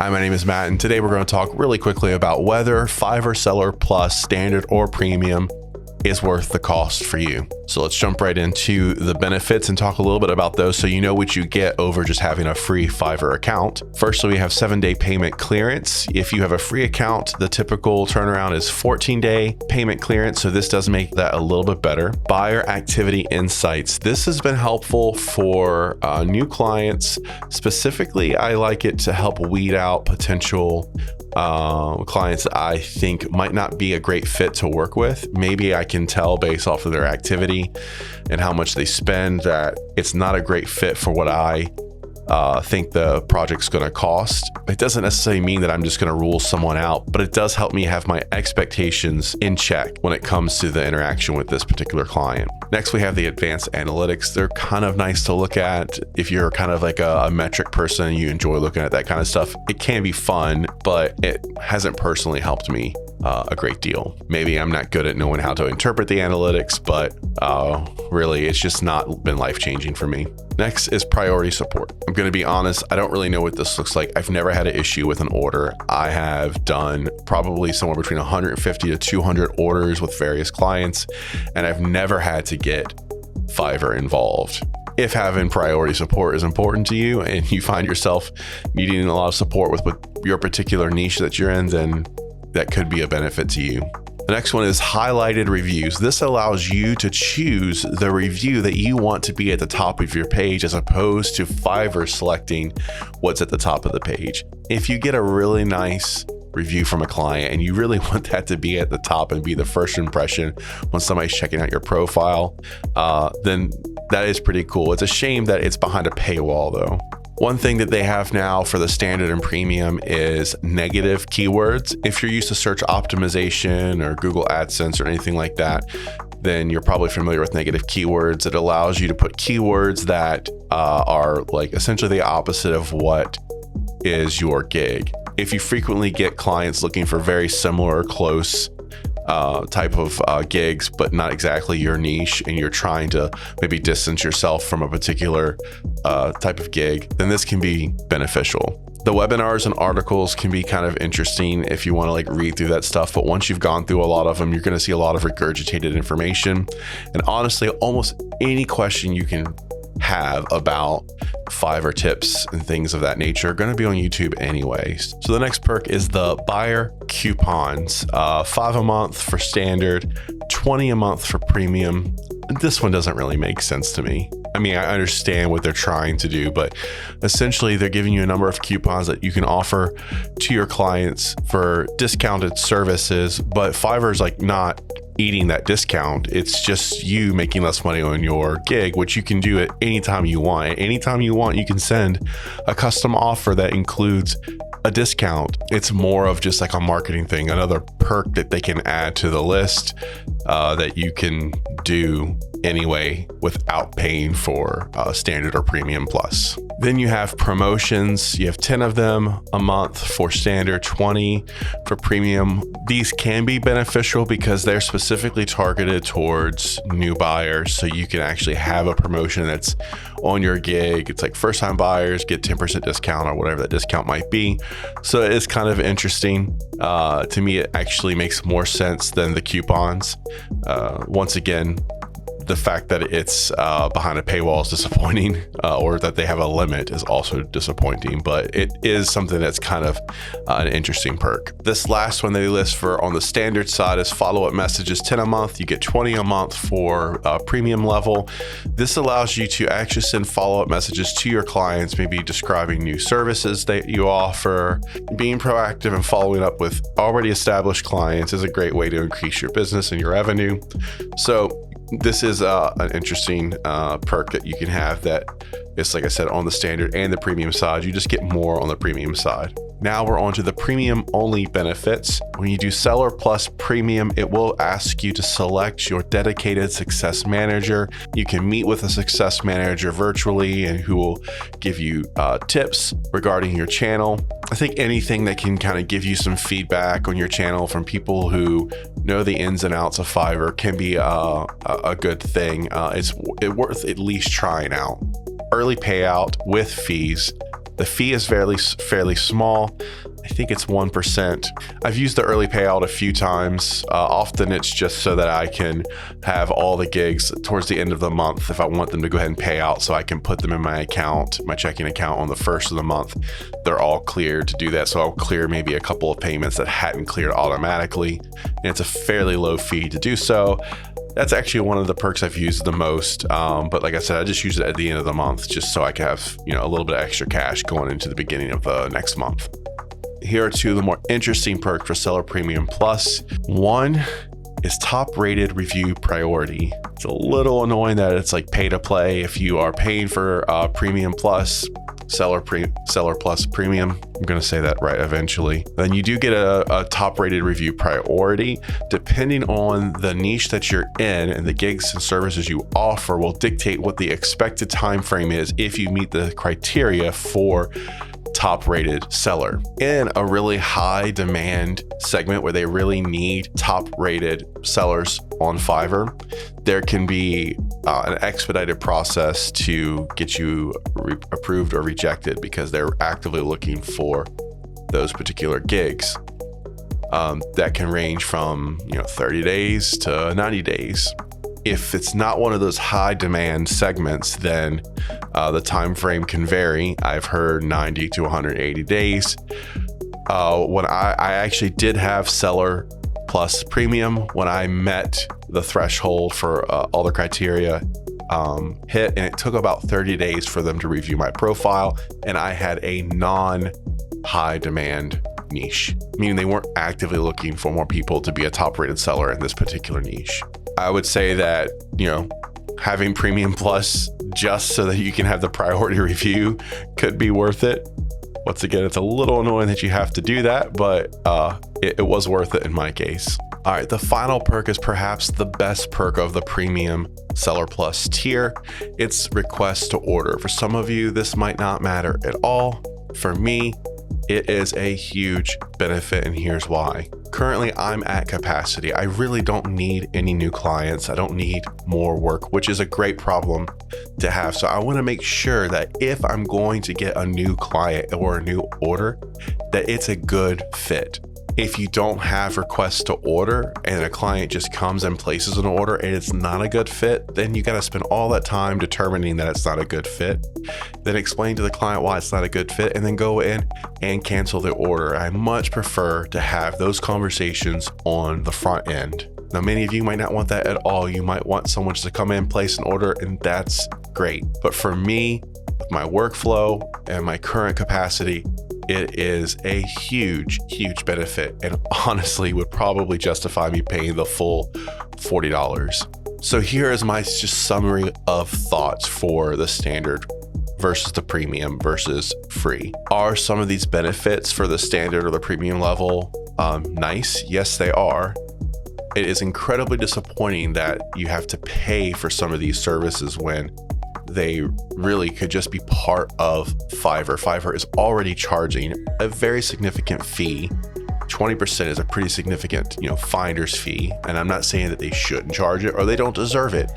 Hi, my name is Matt, and today we're going to talk really quickly about whether Fiverr Seller Plus Standard or Premium is worth the cost for you. So let's jump right into the benefits and talk a little bit about those so you know what you get over just having a free Fiverr account. Firstly, we have 7-day payment clearance. If you have a free account, the typical turnaround is 14-day payment clearance. So this does make that a little bit better. Buyer activity insights. This has been helpful for new clients. Specifically, I like it to help weed out potential clients that I think might not be a great fit to work with. Maybe I can tell based off of their activity and how much they spend that it's not a great fit for what I think the project's going to cost. It doesn't necessarily mean that I'm just going to rule someone out, but it does help me have my expectations in check when it comes to the interaction with this particular client. Next, we have the advanced analytics. They're kind of nice to look at. If you're kind of like a metric person and you enjoy looking at that kind of stuff, it can be fun, but it hasn't personally helped me a great deal. Maybe I'm not good at knowing how to interpret the analytics, but really it's just not been life-changing for me. Next is priority support. I'm going to be honest, I don't really know what this looks like. I've never had an issue with an order. I have done probably somewhere between 150 to 200 orders with various clients, and I've never had to get Fiverr involved. If having priority support is important to you and you find yourself needing a lot of support with your particular niche that you're in, then that could be a benefit to you. The next one is highlighted reviews. This allows you to choose the review that you want to be at the top of your page as opposed to Fiverr selecting what's at the top of the page. If you get a really nice review from a client and you really want that to be at the top and be the first impression when somebody's checking out your profile, then that is pretty cool. It's a shame that it's behind a paywall though. One thing that they have now for the standard and premium is negative keywords. If you're used to search optimization or Google AdSense or anything like that, then you're probably familiar with negative keywords. It allows you to put keywords that are like essentially the opposite of what is your gig. If you frequently get clients looking for very similar or close type of gigs, but not exactly your niche, and you're trying to maybe distance yourself from a particular type of gig, then this can be beneficial. The webinars and articles can be kind of interesting if you want to like read through that stuff, but once you've gone through a lot of them, you're going to see a lot of regurgitated information. And honestly, almost any question you can have about Fiverr tips and things of that nature are going to be on YouTube anyways. So the next perk is the buyer coupons. $5 a month for standard, $20 a month for premium. This one doesn't really make sense to me. I mean, I understand what they're trying to do, but essentially they're giving you a number of coupons that you can offer to your clients for discounted services, but Fiverr's like not eating that discount. It's just you making less money on your gig, which you can do at any time you want. At any time you want, you can send a custom offer that includes a discount. It's more of just like a marketing thing, another perk that they can add to the list that you can do anyway without paying for standard or premium plus. Then you have promotions. You have 10 of them a month for standard, 20 for premium. These can be beneficial because they're specifically targeted towards new buyers. So you can actually have a promotion that's on your gig. It's like first time buyers get 10% discount or whatever that discount might be. So it's kind of interesting. To me, it actually makes more sense than the coupons. Once again, the fact that it's behind a paywall is disappointing, or that they have a limit is also disappointing, but it is something that's kind of an interesting perk. This last one they list for on the standard side is follow-up messages, 10 a month. You get 20 a month for premium level. This allows you to actually send follow-up messages to your clients, maybe describing new services that you offer. Being proactive and following up with already established clients is a great way to increase your business and your revenue. So this is an interesting perk that you can have that is, like I said, on the standard and the premium side. You just get more on the premium side. Now we're on to the premium only benefits. When you do Seller Plus Premium, it will ask you to select your dedicated success manager. You can meet with a success manager virtually and who will give you tips regarding your channel. I think anything that can kind of give you some feedback on your channel from people who know the ins and outs of Fiverr can be a good thing. It's worth at least trying out. Early payout with fees. The fee is fairly small. I think it's 1%. I've used the early payout a few times. Often it's just so that I can have all the gigs towards the end of the month if I want them to go ahead and pay out, so I can put them in my account, my checking account on the first of the month. They're all cleared to do that. So I'll clear maybe a couple of payments that hadn't cleared automatically. And it's a fairly low fee to do so. That's actually one of the perks I've used the most. But like I said, I just use it at the end of the month just so I can have, a little bit of extra cash going into the beginning of the next month. Here are two of the more interesting perks for Seller Premium Plus. One is top rated review priority. It's a little annoying that it's like pay to play. If you are paying for Premium Plus, Seller Plus Premium, I'm going to say that right eventually, then you do get a top rated review priority. Depending on the niche that you're in and the gigs and services you offer will dictate what the expected time frame is if you meet the criteria for top rated seller. In a really high demand segment where they really need top rated sellers on Fiverr, there can be an expedited process to get you approved or rejected because they're actively looking for those particular gigs. That can range from 30 days to 90 days. If it's not one of those high demand segments, then the time frame can vary. I've heard 90 to 180 days. When I actually did have Seller Plus Premium, when I met the threshold for all the criteria hit, and it took about 30 days for them to review my profile, and I had a non-high demand niche, meaning they weren't actively looking for more people to be a top rated seller in this particular niche. I would say that, having Premium Plus just so that you can have the priority review could be worth it. Once again, it's a little annoying that you have to do that, but it was worth it in my case. All right, the final perk is perhaps the best perk of the Premium Seller Plus tier. It's request to order. For some of you, this might not matter at all. For me, it is a huge benefit, and here's why. Currently, I'm at capacity. I really don't need any new clients. I don't need more work, which is a great problem to have. So I want to make sure that if I'm going to get a new client or a new order, that it's a good fit. If you don't have requests to order and a client just comes and places an order and it's not a good fit, then you got to spend all that time determining that it's not a good fit, then explain to the client why it's not a good fit, and then go in and cancel the order. I much prefer to have those conversations on the front end. Now, many of you might not want that at all. You might want someone just to come in, place an order, and that's great. But for me, with my workflow and my current capacity, it is a huge benefit, and honestly would probably justify me paying the full $40. So here is my just summary of thoughts for the standard versus the premium versus free. Are some of these benefits for the standard or the premium level nice? Yes, they are. It is incredibly disappointing that you have to pay for some of these services when they really could just be part of Fiverr. Fiverr is already charging a very significant fee. 20% is a pretty significant, finder's fee. And I'm not saying that they shouldn't charge it or they don't deserve it,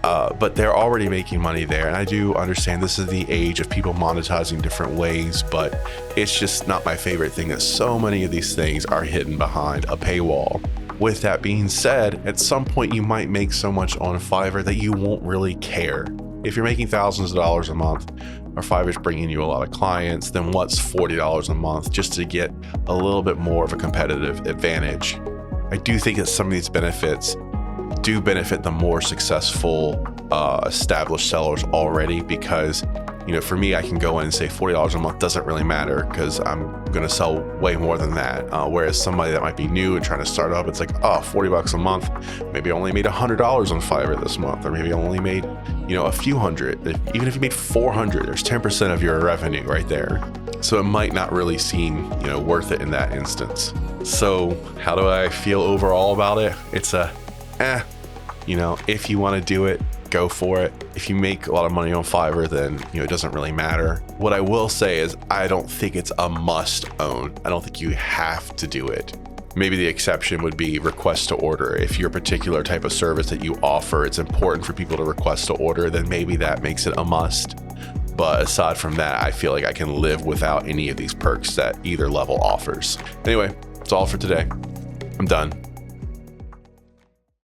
but they're already making money there. And I do understand this is the age of people monetizing different ways, but it's just not my favorite thing that so many of these things are hidden behind a paywall. With that being said, at some point you might make so much on Fiverr that you won't really care. If you're making thousands of dollars a month, or Fiverr's bringing you a lot of clients, then what's $40 a month just to get a little bit more of a competitive advantage? I do think that some of these benefits do benefit the more successful established sellers already, because for me, I can go in and say $40 a month doesn't really matter because I'm going to sell way more than that. Whereas somebody that might be new and trying to start up, it's like, $40 a month. Maybe I only made $100 on Fiverr this month, or maybe I only made, a few hundred. Even if you made 400, there's 10% of your revenue right there. So it might not really seem, worth it in that instance. So how do I feel overall about it? It's if you want to do it, go for it. If you make a lot of money on Fiverr, then it doesn't really matter. What I will say is I don't think it's a must own. I don't think you have to do it. Maybe the exception would be request to order. If your particular type of service that you offer, it's important for people to request to order, then maybe that makes it a must. But aside from that, I feel like I can live without any of these perks that either level offers. Anyway, that's all for today. I'm done.